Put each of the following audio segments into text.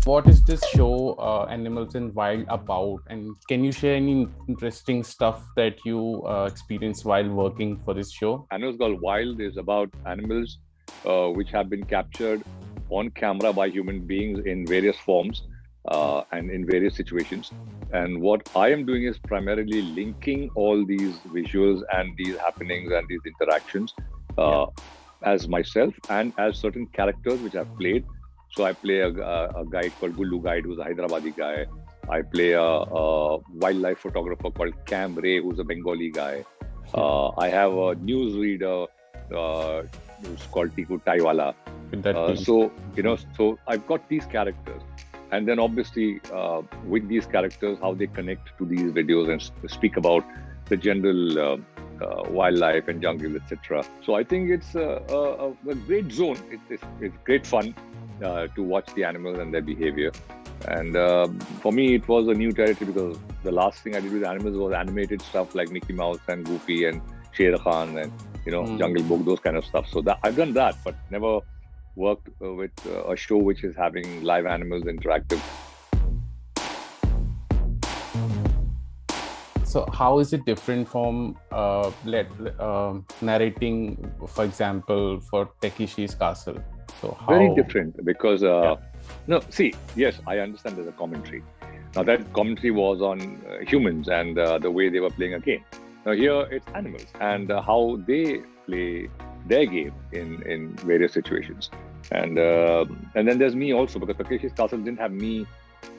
What is this show, Animals in Wild, about? And can you share any interesting stuff that you experienced while working for this show? Animals Gone Wild is about animals which have been captured on camera by human beings in various forms and in various situations. And what I am doing is primarily linking all these visuals and these happenings and these interactions Yeah. uh, as myself and as certain characters which I've played. So I play a guy called Gullu Guide, who's a Hyderabadi guy. I play a wildlife photographer called Cam Ray, who's a Bengali guy. I have a newsreader who's called Tiku Taiwala. With that team. So I've got these characters, and then obviously with these characters, how they connect to these videos and speak about the general wildlife and jungle, etc. So I think it's a great zone. It's great fun to watch the animals and their behavior. And for me, it was a new territory because the last thing I did with animals was animated stuff like Mickey Mouse and Goofy and Sher Khan and Jungle Book, those kind of stuff. So I've done that, but never worked with a show which is having live animals interactive. So how is it different from narrating, for example, for Takeshi's Castle? So how... Very different because yes, I understand there's a commentary. Now that commentary was on humans and the way they were playing a game. Now here it's animals and how they play their game in various situations. And then there's me also, because Takeshi's Castle didn't have me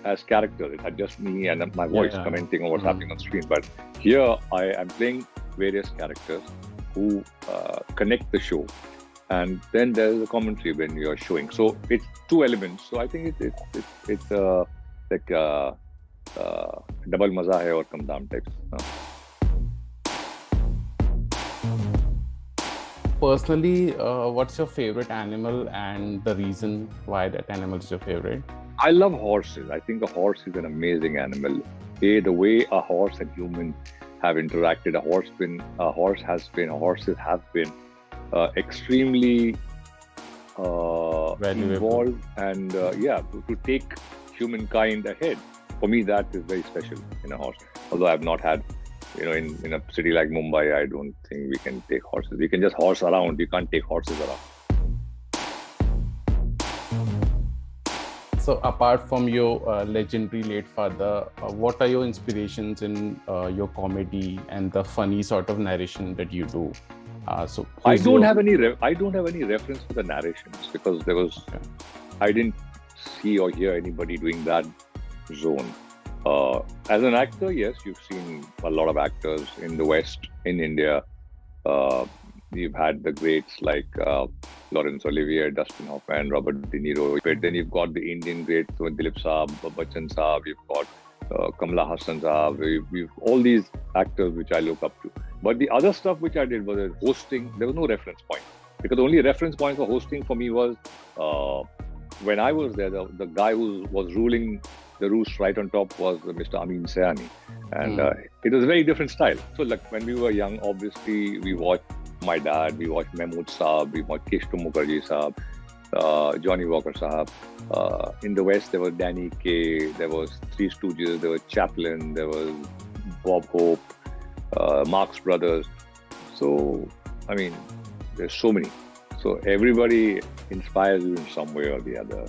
as character. It had just me and my voice commenting on what's happening on screen. But here I am playing various characters who connect the show. And then there's a commentary when you're showing. So it's two elements. So I think it's like double maza hai aur kam daam types. Personally, what's your favorite animal and the reason why that animal is your favorite? I love horses. I think a horse is an amazing animal. The way a horse and human have interacted, horses have been extremely involved and to take humankind ahead. For me, that is very special in a horse. Although I've not had, in a city like Mumbai, I don't think we can take horses. We can just horse around. You can't take horses around. So apart from your legendary late father, what are your inspirations in your comedy and the funny sort of narration that you do? I don't have any reference to the narrations because I didn't see or hear anybody doing that zone. As an actor, yes, you've seen a lot of actors in the West, in India. You've had the greats like Laurence Olivier, Dustin Hoffman, Robert De Niro. But then you've got the Indian greats, Dilip Saab, Bachchan Saab. You've got Kamala Hassan Saab. We've all these actors which I look up to. But the other stuff which I did was hosting. There was no reference point because the only reference point for hosting for me was when I was there. The guy who was ruling the roost right on top was Mr. Amin Sayani, and it was a very different style. So like when we were young, obviously we watched my dad, we watched Mahmood Saab, we watched Kishtu Mukherjee Saab, Johnny Walker Saab. In the West, there was Danny Kaye, there was Three Stooges, there was Chaplin, there was Bob Hope, Marx Brothers. So, I mean, there's so many. So everybody inspires you in some way or the other.